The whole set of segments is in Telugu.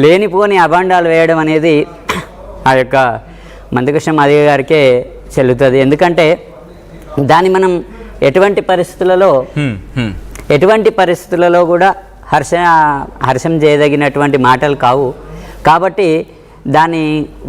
లేనిపోని అభాండాలు వేయడం అనేది ఆ యొక్క మందకృష్ణ మాదిగ గారికే చెల్లుతుంది. ఎందుకంటే దాన్ని మనం ఎటువంటి పరిస్థితులలో కూడా హర్షం చేయదగినటువంటి మాటలు కావు. కాబట్టి దాన్ని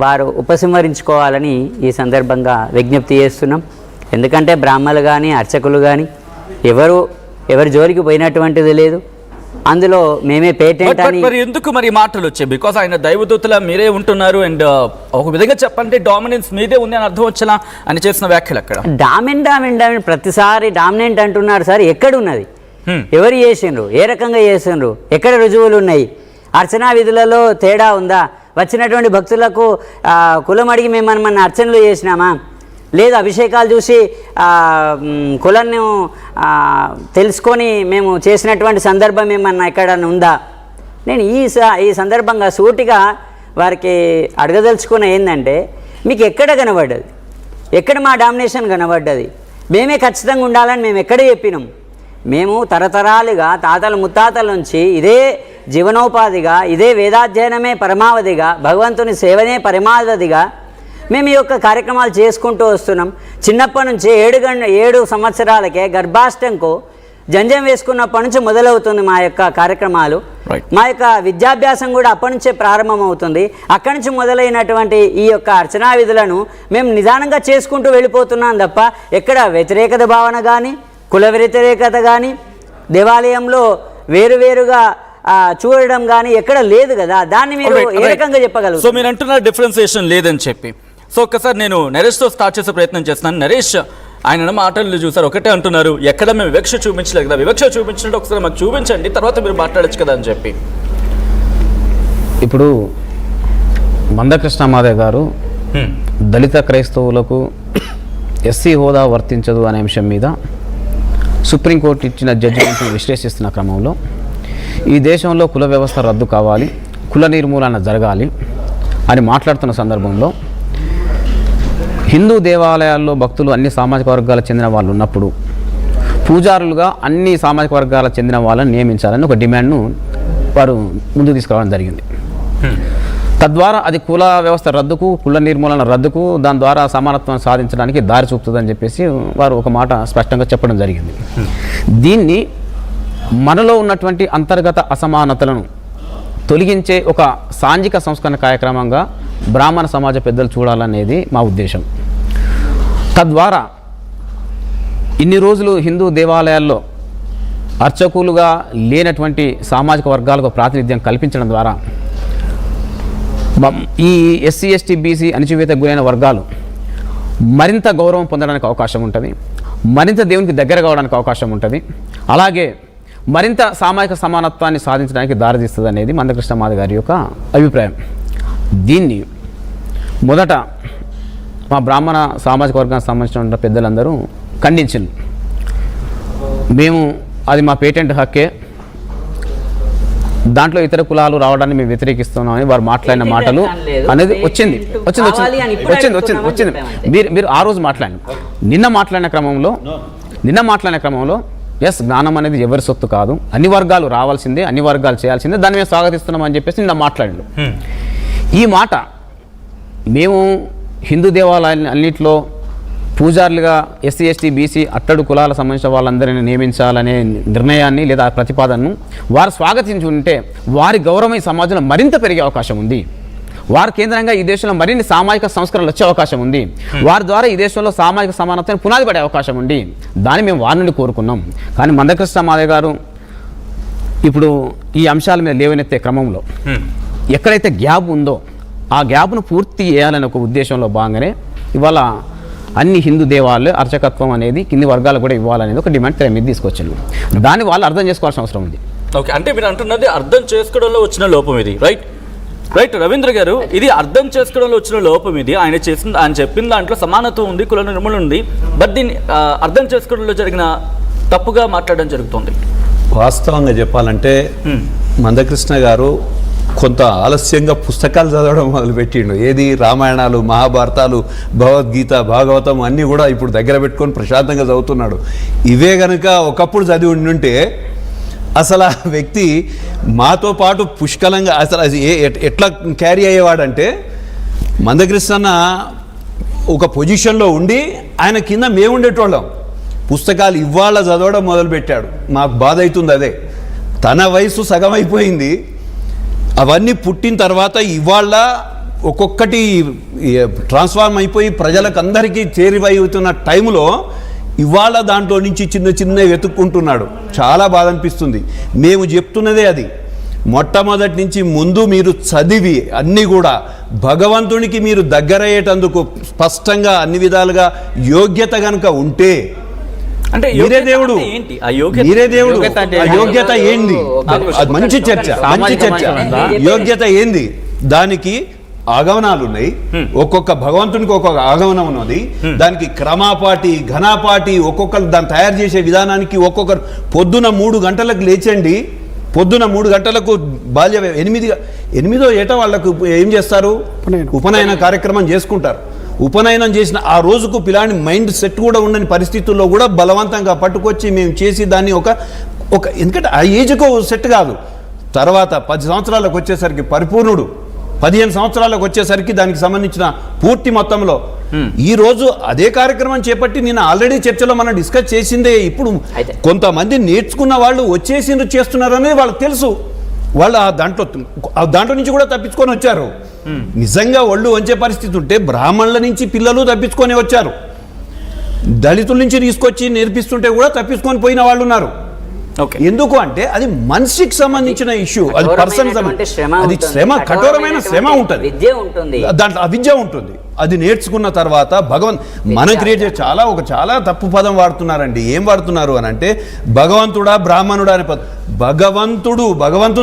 వారు ఉపసంహరించుకోవాలని ఈ సందర్భంగా విజ్ఞప్తి చేస్తున్నాం. ఎందుకంటే బ్రాహ్మణులు కానీ అర్చకులు కానీ ఎవరి జోలికి పోయినటువంటిది లేదు. అందులో మేమే పేటెంట్ అని మరి ఎందుకు మరి మాటలు వచ్చాయి? బికాస్ ఆయన దైవదూతల మీరే ఉంటున్నారు అండ్ ఒక విధంగా చెప్పంటే డామినెన్స్ మీదే ఉంది అని అర్థం వచ్చేలా అని చేసిన వ్యాఖ్యలు అక్కడ. డామినెంట్ ప్రతిసారి డామినెంట్ అంటున్నారు సార్. ఎక్కడున్నది? ఎవరు చేసిండ్రు? ఏ రకంగా చేసిండ్రు? ఎక్కడ రుజువులు ఉన్నాయి? అర్చనా విధులలో తేడా ఉందా? వచ్చినటువంటి భక్తులకు కులం అడిగి మేమన్నా అర్చనలు చేసినామా? లేదు అభిషేకాలు చూసి కులాన్ని తెలుసుకొని మేము చేసినటువంటి సందర్భం ఏమన్నా ఎక్కడన్నా ఉందా? నేను ఈ సందర్భంగా సూటిగా వారికి అడగదలుచుకున్న ఏంటంటే, మీకు ఎక్కడ కనబడ్డది? ఎక్కడ మా డామినేషన్ కనబడ్డది? మేమే ఖచ్చితంగా ఉండాలని మేము ఎక్కడ చెప్పినాం? మేము తరతరాలుగా తాతల ముత్తాతల నుంచి ఇదే జీవనోపాధిగా, ఇదే వేదాధ్యయనమే పరమావధిగా, భగవంతుని సేవనే పరమావధిగా మేము ఈ యొక్క కార్యక్రమాలు చేసుకుంటూ వస్తున్నాం. చిన్నప్పటి నుంచి 7 సంవత్సరాలకే గర్భాష్టంకు జంజం వేసుకున్నప్పటి నుంచి మొదలవుతుంది మా యొక్క కార్యక్రమాలు. మా యొక్క విద్యాభ్యాసం కూడా అప్పటి నుంచే ప్రారంభమవుతుంది. అక్కడి నుంచి మొదలైనటువంటి ఈ యొక్క అర్చనా విధులను మేము నిదానంగా చేసుకుంటూ వెళ్ళిపోతున్నాం తప్ప ఎక్కడ వ్యతిరేకత భావన కానీ, కుల వ్యతిరేకత కానీ, దేవాలయంలో వేరువేరుగా చూడడం కానీ ఎక్కడ లేదు కదా. దాన్ని మీరు ఏ రకంగా చెప్పగలరు? సో మీరు అంటున్న డిఫరెన్సియేషన్ లేదని చెప్పి, సో ఒక్కసారి నేను నరేష్తో స్టార్ట్ చేసే ప్రయత్నం చేస్తున్నాను. నరేష్, ఆయన మాటలు చూసారు, ఒకటే అంటున్నారు, ఎక్కడ మేము వివక్ష చూపించలేదు కదా. వివక్ష చూపించినట్టు ఒకసారి మాకు చూపించండి, తర్వాత మీరు మాట్లాడచ్చు కదా అని చెప్పి. ఇప్పుడు మందకృష్ణ మాదిగ గారు దళిత క్రైస్తవులకు ఎస్సీ హోదా వర్తించదు అనే అంశం మీద సుప్రీంకోర్టు ఇచ్చిన జడ్జిమెంట్ని విశ్లేషిస్తున్న క్రమంలో ఈ దేశంలో కుల వ్యవస్థ రద్దు కావాలి, కుల నిర్మూలన జరగాలి అని మాట్లాడుతున్న సందర్భంలో హిందూ దేవాలయాల్లో భక్తులు అన్ని సామాజిక వర్గాలకు చెందిన వాళ్ళు ఉన్నప్పుడు పూజారులుగా అన్ని సామాజిక వర్గాలకు చెందిన వాళ్ళని నియమించాలని ఒక డిమాండ్ను వారు ముందుకు తీసుకురావడం జరిగింది. తద్వారా అది కుల వ్యవస్థ రద్దుకు, కుల నిర్మూలన రద్దుకు, దాని ద్వారా సమానత్వం సాధించడానికి దారి చూపుతుందని చెప్పేసి వారు ఒక మాట స్పష్టంగా చెప్పడం జరిగింది. దీన్ని మనలో ఉన్నటువంటి అంతర్గత అసమానతలను తొలగించే ఒక సాంఘిక సంస్కరణ కార్యక్రమంగా బ్రాహ్మణ సమాజ పెద్దలు చూడాలనేది మా ఉద్దేశం. తద్వారా ఇన్ని రోజులు హిందూ దేవాలయాల్లో అర్చకులుగా లేనటువంటి సామాజిక వర్గాలకు ప్రాతినిధ్యం కల్పించడం ద్వారా ఈ ఎస్సీ ఎస్టీ బీసీ అణచివేతకు గురైన వర్గాలు మరింత గౌరవం పొందడానికి అవకాశం ఉంటుంది, మరింత దేవునికి దగ్గర కావడానికి అవకాశం ఉంటుంది, అలాగే మరింత సామాజిక సమానత్వాన్ని సాధించడానికి దారితీస్తుంది అనేది మందకృష్ణ మాదిగ గారి యొక్క అభిప్రాయం. దీన్ని మొదట మా బ్రాహ్మణ సామాజిక వర్గానికి సంబంధించిన పెద్దలందరూ ఖండించింది. మేము అది మా పేటెంట్ హక్కే, దాంట్లో ఇతర కులాలు రావడాన్ని మేము వ్యతిరేకిస్తున్నామని వారు మాట్లాడిన మాటలు అనేది వచ్చింది. మీరు ఆ రోజు నిన్న మాట్లాడిన క్రమంలో ఎస్, జ్ఞానం అనేది ఎవరి సొత్తు కాదు, అన్ని వర్గాలు రావాల్సిందే, అన్ని వర్గాలు చేయాల్సిందే, దాన్ని మేము స్వాగతిస్తున్నాం అని చెప్పేసి నిన్న మాట్లాడాడు. ఈ మాట మేము హిందూ దేవాలయాన్ని అన్నింటిలో పూజారులుగా ఎస్సీ ఎస్టీ బీసీ అట్టడు కులాలకు సంబంధించిన వాళ్ళందరినీ నియమించాలనే నిర్ణయాన్ని లేదా ప్రతిపాదనను వారు స్వాగతించి ఉంటే వారి గౌరవం ఈ సమాజంలో మరింత పెరిగే అవకాశం ఉంది. వారి కేంద్రంగా ఈ దేశంలో మరిన్ని సామాజిక సంస్కరణలు వచ్చే అవకాశం ఉంది. వారి ద్వారా ఈ దేశంలో సామాజిక సమానత్వాన్ని పునాది పడే అవకాశం ఉంది. దాన్ని మేము వారి నుండి కోరుకున్నాం. కానీ మందకృష్ణ మాదిగ గారు ఇప్పుడు ఈ అంశాల మీద లేవనెత్తే క్రమంలో ఎక్కడైతే గ్యాప్ ఉందో ఆ గ్యాప్ను పూర్తి చేయాలనే ఒక ఉద్దేశంలో భాగంగానే ఇవాళ అన్ని హిందూ దేవాలయాలు అర్చకత్వం అనేది కింది వర్గాలకు కూడా ఇవ్వాలనేది ఒక డిమాండ్ తెర మీద తీసుకొచ్చారు. దాన్ని వాళ్ళు అర్థం చేసుకోవాల్సిన అవసరం ఉంది. ఓకే, అంటే మీరు అంటున్నది అర్థం చేసుకోవడంలో వచ్చిన లోపం ఇది, రైట్? రవీంద్ర గారు, ఇది అర్థం చేసుకోవడంలో వచ్చిన లోపం ఇది. ఆయన చెప్పిన దాంట్లో సమానత్వం ఉంది, కుల నిర్మూలన ఉంది, బట్ దీన్ని అర్థం చేసుకోవడంలో జరిగిన తప్పుగా మాట్లాడడం జరుగుతుంది. వాస్తవంగా చెప్పాలంటే మందకృష్ణ గారు కొంత ఆలస్యంగా పుస్తకాలు చదవడం మొదలుపెట్టిండు. ఏది రామాయణాలు, మహాభారతాలు, భగవద్గీత, భాగవతం అన్నీ కూడా ఇప్పుడు దగ్గర పెట్టుకొని ప్రశాంతంగా చదువుతున్నాడు. ఇవే కనుక ఒకప్పుడు చదివి ఉండుంటే అసలు ఆ వ్యక్తి మాతో పాటు పుష్కలంగా అసలు అది ఎట్లా క్యారీ అయ్యేవాడంటే మందకృష్ణ ఒక పొజిషన్లో ఉండి ఆయన కింద మేము ఉండేటోళ్ళం. పుస్తకాలు ఇవాళ చదవడం మొదలుపెట్టాడు. మాకు బాధ అవుతుంది అదే. తన వయసు సగం అయిపోయింది. అవన్నీ పుట్టిన తర్వాత ఇవాళ ఒక్కొక్కటి ట్రాన్స్ఫార్మ్ అయిపోయి ప్రజలకు అందరికీ చేరువవుతున్న టైంలో ఇవాళ దాంట్లో నుంచి చిన్న చిన్న వెతుక్కుంటున్నాడు. చాలా బాధ అనిపిస్తుంది. మేము చెప్తున్నదే అది. మొట్టమొదటి నుంచి ముందు మీరు చదివి అన్నీ కూడా భగవంతునికి మీరు దగ్గరయ్యేటందుకు స్పష్టంగా అన్ని విధాలుగా యోగ్యత కనుక ఉంటే, అంటే మీరే దేవుడు, మీరే దేవుడు, ఆ యోగ్యత ఏంది? అది మంచి చర్చ, మంచి చర్చ. యోగ్యత ఏంది? దానికి ఆగమనాలు ఉన్నాయి. ఒక్కొక్క భగవంతునికి ఒక్కొక్క ఆగమనం ఉన్నది. దానికి క్రమాపాటి, ఘనాపాటి, ఒక్కొక్కరు దాన్ని తయారు చేసే విధానానికి ఒక్కొక్కరు పొద్దున 3 గంటలకు లేచండి. పొద్దున 3 గంటలకు బాల్య 8వ ఏట వాళ్ళకు ఏం చేస్తారు? ఉపనయన కార్యక్రమం చేసుకుంటారు. ఉపనయనం చేసిన ఆ రోజుకు పిల్లాని మైండ్ సెట్ కూడా ఉండని పరిస్థితుల్లో కూడా బలవంతంగా పట్టుకొచ్చి మేము చేసి దాన్ని ఒక ఎందుకంటే ఆ ఏజ్కు సెట్ కాదు. తర్వాత 10 సంవత్సరాలకు వచ్చేసరికి పరిపూర్ణుడు, 15 సంవత్సరాలకు వచ్చేసరికి దానికి సంబంధించిన పూర్తి మొత్తంలో ఈ రోజు అదే కార్యక్రమం చేపట్టి నేను ఆల్రెడీ చర్చలో మనం డిస్కస్ చేసిందే. ఇప్పుడు కొంతమంది నేర్చుకున్న వాళ్ళు వచ్చేసిండ్రు చేస్తున్నారనేది వాళ్ళకి తెలుసు. వాళ్ళు దాంట్లో నుంచి కూడా తప్పించుకొని వచ్చారు. నిజంగా ఒళ్ళు వంచే పరిస్థితి ఉంటే బ్రాహ్మణుల నుంచి పిల్లలు తప్పించుకొని వచ్చారు. దళితుల నుంచి తీసుకొచ్చి నేర్పిస్తుంటే కూడా తప్పించుకొని పోయిన వాళ్ళు ఉన్నారు. ఎందుకు అంటే అది మనిషికి సంబంధించిన ఇష్యూ, అది పర్సన్, అది శ్రమ, కఠోరమైన శ్రమ ఉంటుంది, దాంట్లో అవిద్య ఉంటుంది. అది నేర్చుకున్న తర్వాత మనం క్రియేట్ చేసే చాలా తప్పు పదం వాడుతున్నారండి. ఏం వాడుతున్నారు అని అంటే భగవంతుడా బ్రాహ్మణుడా అనే పదం. భగవంతుని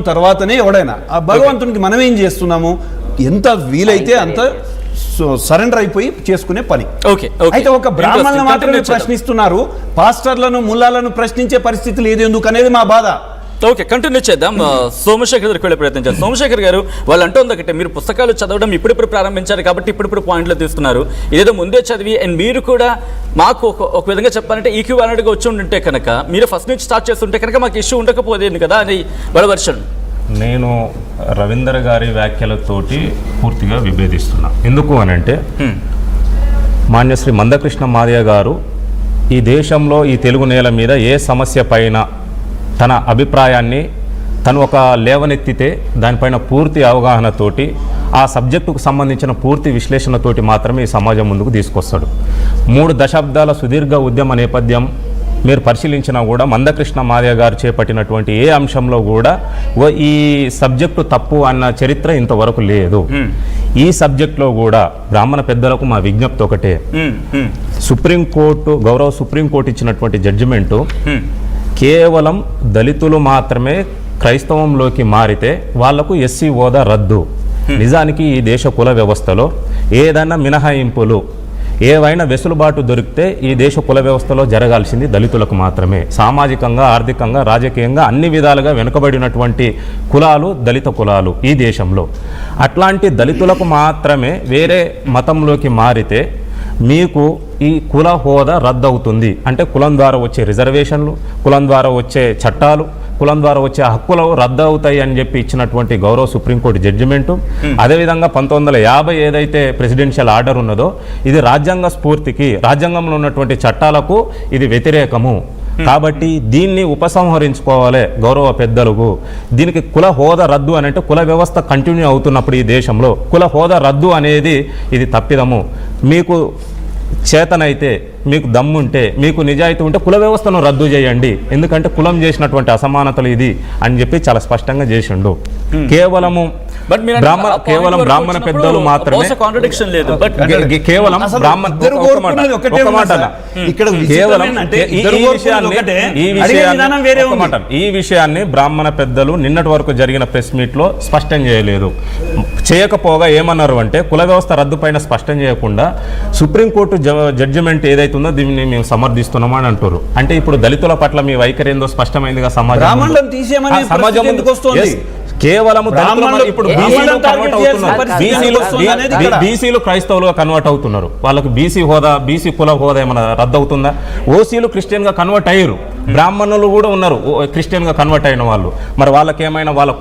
తర్వాతనే ఎవడైనా ఆ భగవంతునికి మనం ఏం చేస్తున్నాము? ఎంత వీలైతే అంత సరెండర్ అయిపోయి చేసుకునే పని. అయితే ఒక బ్రాహ్మణులను మాత్రమే ప్రశ్నిస్తున్నారు, పాస్టర్లను, ముల్లాలను ప్రశ్నించే పరిస్థితి లేదు. ఎందుకు అనేది మా బాధ. ఓకే, కంటిన్యూ చేద్దాం. సోమశేఖర్ గారికి వెళ్ళే ప్రయత్నం చేద్దాం. సోమశేఖర్ గారు, వాళ్ళు అంటుంది ఒకటి, మీరు పుస్తకాలు చదవడం ఇప్పుడిప్పుడు ప్రారంభించారు కాబట్టి ఇప్పుడు పాయింట్లు తీసుకున్నారు. ఇదేదో ముందే చదివి అండ్ మీరు కూడా మాకు ఒక విధంగా చెప్పాలంటే ఈక్వివాలెంట్గా వచ్చి ఉంటే కనుక, మీరు ఫస్ట్ నుంచి స్టార్ట్ చేస్తుంటే కనుక మాకు ఇష్యూ ఉండకపోయేది కదా అని వాళ్ళ వర్షన్. నేను రవీందర్ గారి వ్యాఖ్యలతోటి పూర్తిగా విభేదిస్తున్నా. ఎందుకు అనంటే మాన్యశ్రీ మందకృష్ణ మాదిగ గారు ఈ దేశంలో ఈ తెలుగు నేల మీద ఏ సమస్య పైన తన అభిప్రాయాన్ని తను ఒక లేవనెత్తితే దానిపైన పూర్తి అవగాహనతోటి ఆ సబ్జెక్టుకు సంబంధించిన పూర్తి విశ్లేషణతోటి మాత్రమే ఈ సమాజం ముందుకు తీసుకొస్తాడు. 3 దశాబ్దాల సుదీర్ఘ ఉద్యమ నేపథ్యం మీరు పరిశీలించినా కూడా మందకృష్ణ మాదిగ గారు చేపట్టినటువంటి ఏ అంశంలో కూడా ఈ సబ్జెక్టు తప్పు అన్న చరిత్ర ఇంతవరకు లేదు. ఈ సబ్జెక్టులో కూడా బ్రాహ్మణ పెద్దలకు మా విజ్ఞప్తి ఒకటే, గౌరవ సుప్రీంకోర్టు ఇచ్చినటువంటి జడ్జిమెంటు కేవలం దళితులు మాత్రమే క్రైస్తవంలోకి మారితే వాళ్లకు ఎస్సీ హోదా రద్దు. నిజానికి ఈ దేశ కుల వ్యవస్థలో ఏదైనా మినహాయింపులు, ఏవైనా వెసులుబాటు దొరికితే ఈ దేశ కుల వ్యవస్థలో జరగాల్సింది దళితులకు మాత్రమే. సామాజికంగా, ఆర్థికంగా, రాజకీయంగా అన్ని విధాలుగా వెనుకబడినటువంటి కులాలు దళిత కులాలు ఈ దేశంలో. అట్లాంటి దళితులకు మాత్రమే వేరే మతంలోకి మారితే మీకు ఈ కుల హోదా రద్దవుతుంది. అంటే కులం ద్వారా వచ్చే రిజర్వేషన్లు, కులం ద్వారా వచ్చే చట్టాలు, కులం ద్వారా వచ్చే హక్కులు రద్దు అవుతాయి అని చెప్పి ఇచ్చినటువంటి గౌరవ సుప్రీంకోర్టు జడ్జిమెంటు. అదేవిధంగా 1950 ఏదైతే ప్రెసిడెన్షియల్ ఆర్డర్ ఉన్నదో ఇది రాజ్యాంగ స్ఫూర్తికి, రాజ్యాంగంలో ఉన్నటువంటి చట్టాలకు ఇది వ్యతిరేకము. కాబట్టి దీన్ని ఉపసంహరించుకోవాలి గౌరవ పెద్దలకు. దీనికి కుల హోదా రద్దు అని అంటే కుల వ్యవస్థ కంటిన్యూ అవుతున్నప్పుడు ఈ దేశంలో కుల హోదా రద్దు అనేది ఇది తప్పిదము. మీకు చేతనైతే, మీకు దమ్ముంటే, మీకు నిజాయితీ ఉంటే కుల వ్యవస్థను రద్దు చేయండి. ఎందుకంటే కులం చేసినటువంటి అసమానతలు ఇది అని చెప్పి చాలా స్పష్టంగా చేసిండు. కేవలం బ్రాహ్మణ పెద్దలు మాత్రమే, కేవలం ఈ విషయాన్ని బ్రాహ్మణ పెద్దలు నిన్నటి వరకు జరిగిన ప్రెస్ మీట్ లో స్పష్టం చేయలేదు. చేయకపోగా ఏమన్నారు అంటే కుల వ్యవస్థ రద్దు పైన స్పష్టం చేయకుండా సుప్రీంకోర్టు జడ్జిమెంట్ ఏదైతే ఉందో దీన్ని మేము సమర్థిస్తున్నామా అని అంటారు. అంటే ఇప్పుడు దళితుల పట్ల మీ వైఖరి ఏందో స్పష్టమైందిగా సమాజం కేవలం బీసీలు క్రైస్తవులుగా కన్వర్ట్ అవుతున్నారు. వాళ్ళకు బీసీ హోదా, బీసీ కుల హోదా ఏమైనా రద్దు అవుతుందా? ఓసీలు క్రిస్టియన్ గా కన్వర్ట్ అయ్యారు. బ్రాహ్మణులు కూడా ఉన్నారు క్రిస్టియన్ గా కన్వర్ట్ అయిన వాళ్ళు. మరి వాళ్ళకి ఏమైనా వాళ్ళ కుల